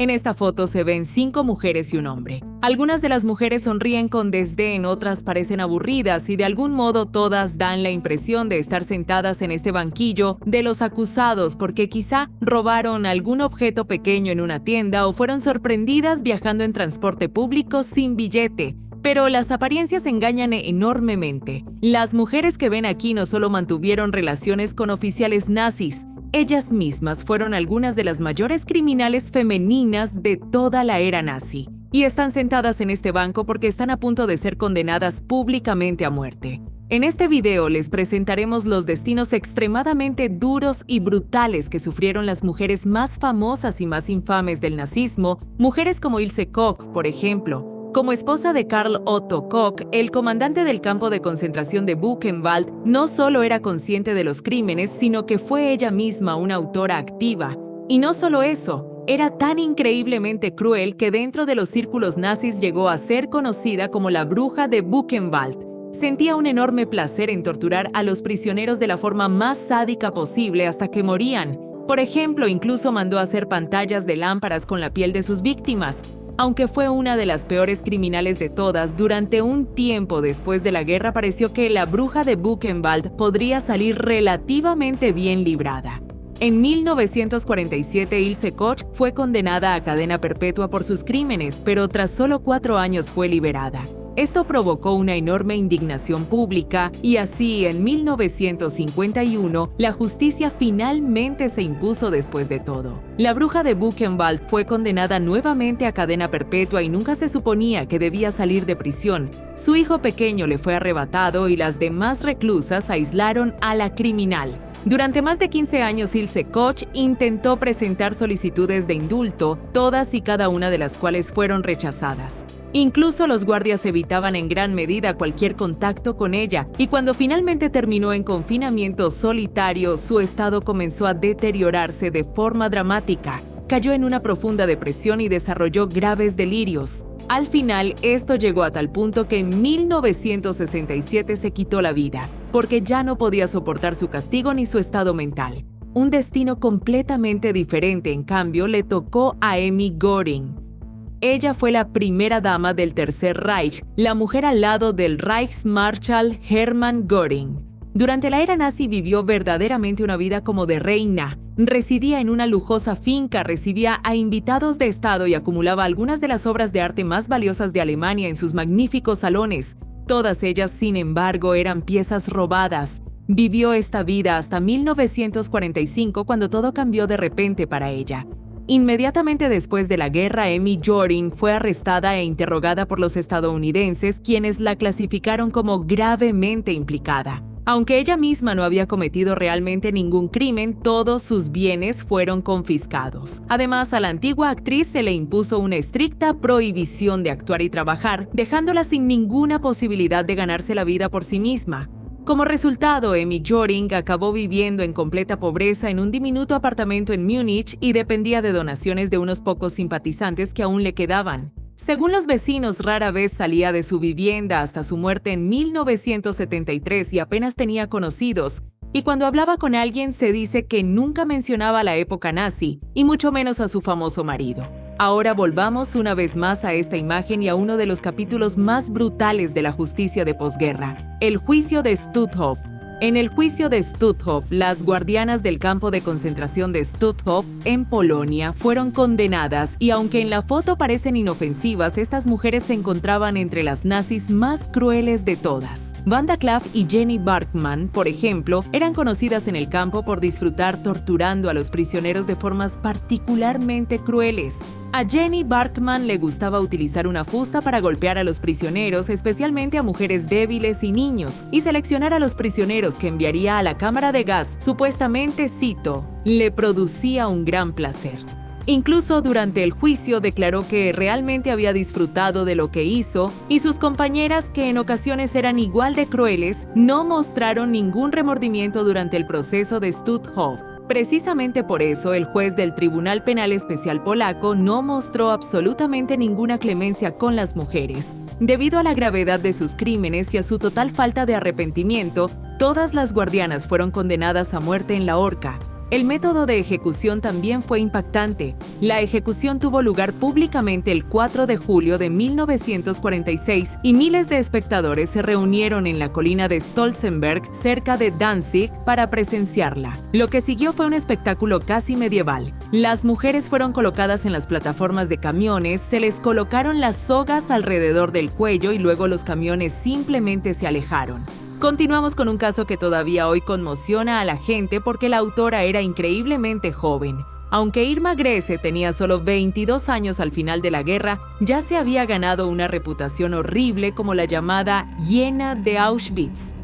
En esta foto se ven 5 mujeres y un hombre. Algunas de las mujeres sonríen con desdén, otras parecen aburridas y de algún modo todas dan la impresión de estar sentadas en este banquillo de los acusados porque quizá robaron algún objeto pequeño en una tienda o fueron sorprendidas viajando en transporte público sin billete. Pero las apariencias engañan enormemente. Las mujeres que ven aquí no solo mantuvieron relaciones con oficiales nazis, ellas mismas fueron algunas de las mayores criminales femeninas de toda la era nazi. Y están sentadas en este banco porque están a punto de ser condenadas públicamente a muerte. En este video les presentaremos los destinos extremadamente duros y brutales que sufrieron las mujeres más famosas y más infames del nazismo, mujeres como Ilse Koch, por ejemplo. Como esposa de Karl Otto Koch, el comandante del campo de concentración de Buchenwald no solo era consciente de los crímenes, sino que fue ella misma una autora activa. Y no solo eso, era tan increíblemente cruel que dentro de los círculos nazis llegó a ser conocida como la bruja de Buchenwald. Sentía un enorme placer en torturar a los prisioneros de la forma más sádica posible hasta que morían. Por ejemplo, incluso mandó a hacer pantallas de lámparas con la piel de sus víctimas. Aunque fue una de las peores criminales de todas, durante un tiempo después de la guerra pareció que la bruja de Buchenwald podría salir relativamente bien librada. En 1947, Ilse Koch fue condenada a cadena perpetua por sus crímenes, pero tras solo 4 años fue liberada. Esto provocó una enorme indignación pública y así, en 1951, la justicia finalmente se impuso después de todo. La bruja de Buchenwald fue condenada nuevamente a cadena perpetua y nunca se suponía que debía salir de prisión. Su hijo pequeño le fue arrebatado y las demás reclusas aislaron a la criminal. Durante más de 15 años, Ilse Koch intentó presentar solicitudes de indulto, todas y cada una de las cuales fueron rechazadas. Incluso los guardias evitaban en gran medida cualquier contacto con ella, y cuando finalmente terminó en confinamiento solitario, su estado comenzó a deteriorarse de forma dramática. Cayó en una profunda depresión y desarrolló graves delirios. Al final, esto llegó a tal punto que en 1967 se quitó la vida, porque ya no podía soportar su castigo ni su estado mental. Un destino completamente diferente, en cambio, le tocó a Emmy Göring. Ella fue la primera dama del Tercer Reich, la mujer al lado del Reichsmarschall Hermann Göring. Durante la era nazi vivió verdaderamente una vida como de reina. Residía en una lujosa finca, recibía a invitados de estado y acumulaba algunas de las obras de arte más valiosas de Alemania en sus magníficos salones. Todas ellas, sin embargo, eran piezas robadas. Vivió esta vida hasta 1945, cuando todo cambió de repente para ella. Inmediatamente después de la guerra, Emmy Göring fue arrestada e interrogada por los estadounidenses, quienes la clasificaron como gravemente implicada. Aunque ella misma no había cometido realmente ningún crimen, todos sus bienes fueron confiscados. Además, a la antigua actriz se le impuso una estricta prohibición de actuar y trabajar, dejándola sin ninguna posibilidad de ganarse la vida por sí misma. Como resultado, Emmy Göring acabó viviendo en completa pobreza en un diminuto apartamento en Múnich y dependía de donaciones de unos pocos simpatizantes que aún le quedaban. Según los vecinos, rara vez salía de su vivienda hasta su muerte en 1973 y apenas tenía conocidos. Y cuando hablaba con alguien se dice que nunca mencionaba la época nazi, y mucho menos a su famoso marido. Ahora volvamos una vez más a esta imagen y a uno de los capítulos más brutales de la justicia de posguerra, el juicio de Stutthof. En el juicio de Stutthof, las guardianas del campo de concentración de Stutthof, en Polonia, fueron condenadas y aunque en la foto parecen inofensivas, estas mujeres se encontraban entre las nazis más crueles de todas. Wanda Klaff y Jenny Barkman, por ejemplo, eran conocidas en el campo por disfrutar torturando a los prisioneros de formas particularmente crueles. A Jenny Barkman le gustaba utilizar una fusta para golpear a los prisioneros, especialmente a mujeres débiles y niños, y seleccionar a los prisioneros que enviaría a la cámara de gas, supuestamente, cito, le producía un gran placer. Incluso durante el juicio declaró que realmente había disfrutado de lo que hizo, y sus compañeras, que en ocasiones eran igual de crueles, no mostraron ningún remordimiento durante el proceso de Stutthof. Precisamente por eso, el juez del Tribunal Penal Especial polaco no mostró absolutamente ninguna clemencia con las mujeres. Debido a la gravedad de sus crímenes y a su total falta de arrepentimiento, todas las guardianas fueron condenadas a muerte en la horca. El método de ejecución también fue impactante. La ejecución tuvo lugar públicamente el 4 de julio de 1946 y miles de espectadores se reunieron en la colina de Stolzenberg, cerca de Danzig, para presenciarla. Lo que siguió fue un espectáculo casi medieval. Las mujeres fueron colocadas en las plataformas de camiones, se les colocaron las sogas alrededor del cuello y luego los camiones simplemente se alejaron. Continuamos con un caso que todavía hoy conmociona a la gente porque la autora era increíblemente joven. Aunque Irma Grese tenía solo 22 años al final de la guerra, ya se había ganado una reputación horrible como la llamada hiena de Auschwitz.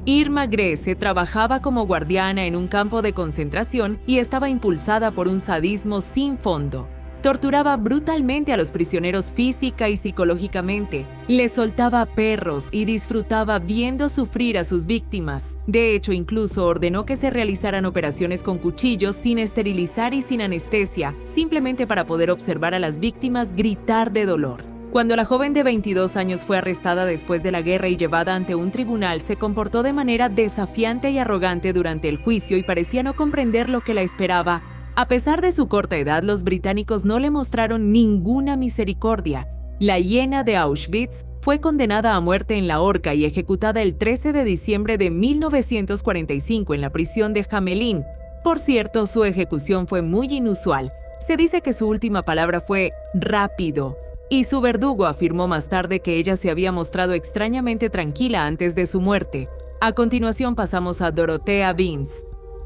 Irma Grese trabajaba como guardiana en un campo de concentración y estaba impulsada por un sadismo sin fondo. Torturaba brutalmente a los prisioneros física y psicológicamente, les soltaba perros y disfrutaba viendo sufrir a sus víctimas. De hecho, incluso ordenó que se realizaran operaciones con cuchillos sin esterilizar y sin anestesia, simplemente para poder observar a las víctimas gritar de dolor. Cuando la joven de 22 años fue arrestada después de la guerra y llevada ante un tribunal, se comportó de manera desafiante y arrogante durante el juicio y parecía no comprender lo que la esperaba. A pesar de su corta edad, los británicos no le mostraron ninguna misericordia. La hiena de Auschwitz fue condenada a muerte en la horca y ejecutada el 13 de diciembre de 1945 en la prisión de Hamelin. Por cierto, su ejecución fue muy inusual. Se dice que su última palabra fue «rápido», y su verdugo afirmó más tarde que ella se había mostrado extrañamente tranquila antes de su muerte. A continuación pasamos a Dorothea Binz.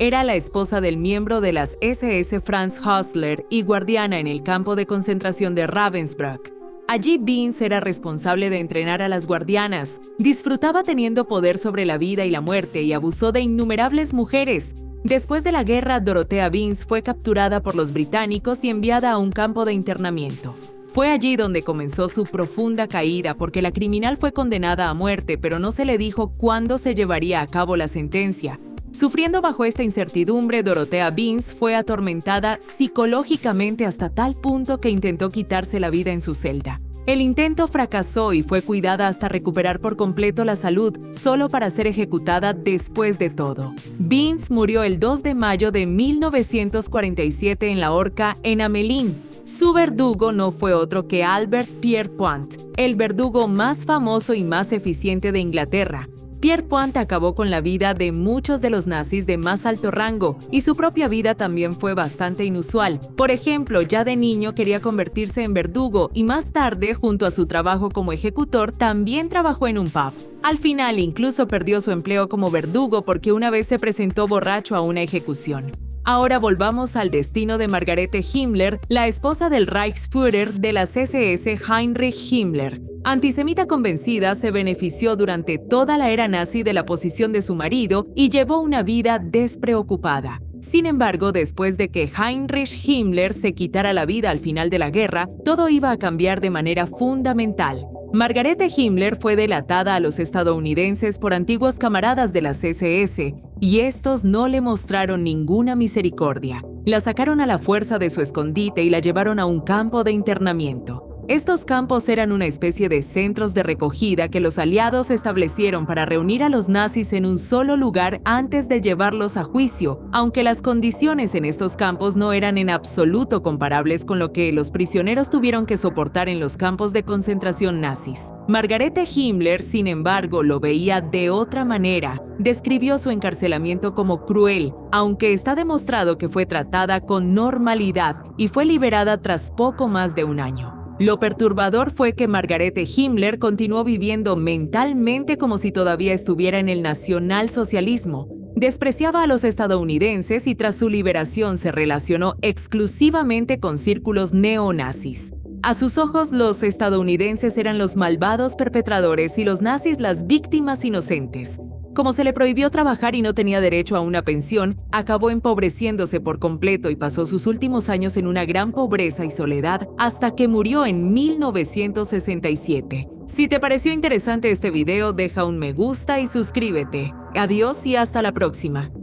Era la esposa del miembro de las SS Franz Hössler y guardiana en el campo de concentración de Ravensbrück. Allí Binz era responsable de entrenar a las guardianas. Disfrutaba teniendo poder sobre la vida y la muerte y abusó de innumerables mujeres. Después de la guerra, Dorothea Binz fue capturada por los británicos y enviada a un campo de internamiento. Fue allí donde comenzó su profunda caída porque la criminal fue condenada a muerte, pero no se le dijo cuándo se llevaría a cabo la sentencia. Sufriendo bajo esta incertidumbre, Dorothea Binz fue atormentada psicológicamente hasta tal punto que intentó quitarse la vida en su celda. El intento fracasó y fue cuidada hasta recuperar por completo la salud, solo para ser ejecutada después de todo. Binz murió el 2 de mayo de 1947 en la horca en Hamelin. Su verdugo no fue otro que Albert Pierrepoint, el verdugo más famoso y más eficiente de Inglaterra. Pierrepoint acabó con la vida de muchos de los nazis de más alto rango y su propia vida también fue bastante inusual. Por ejemplo, ya de niño quería convertirse en verdugo y más tarde, junto a su trabajo como ejecutor, también trabajó en un pub. Al final, incluso perdió su empleo como verdugo porque una vez se presentó borracho a una ejecución. Ahora volvamos al destino de Margarete Himmler, la esposa del Reichsführer de las SS Heinrich Himmler. Antisemita convencida, se benefició durante toda la era nazi de la posición de su marido y llevó una vida despreocupada. Sin embargo, después de que Heinrich Himmler se quitara la vida al final de la guerra, todo iba a cambiar de manera fundamental. Margarete Himmler fue delatada a los estadounidenses por antiguos camaradas de las SS, y estos no le mostraron ninguna misericordia. La sacaron a la fuerza de su escondite y la llevaron a un campo de internamiento. Estos campos eran una especie de centros de recogida que los aliados establecieron para reunir a los nazis en un solo lugar antes de llevarlos a juicio, aunque las condiciones en estos campos no eran en absoluto comparables con lo que los prisioneros tuvieron que soportar en los campos de concentración nazis. Margarete Himmler, sin embargo, lo veía de otra manera. Describió su encarcelamiento como cruel, aunque está demostrado que fue tratada con normalidad y fue liberada tras poco más de un año. Lo perturbador fue que Margarete Himmler continuó viviendo mentalmente como si todavía estuviera en el nacionalsocialismo. Despreciaba a los estadounidenses y tras su liberación se relacionó exclusivamente con círculos neonazis. A sus ojos, los estadounidenses eran los malvados perpetradores y los nazis las víctimas inocentes. Como se le prohibió trabajar y no tenía derecho a una pensión, acabó empobreciéndose por completo y pasó sus últimos años en una gran pobreza y soledad hasta que murió en 1967. Si te pareció interesante este video, deja un me gusta y suscríbete. Adiós y hasta la próxima.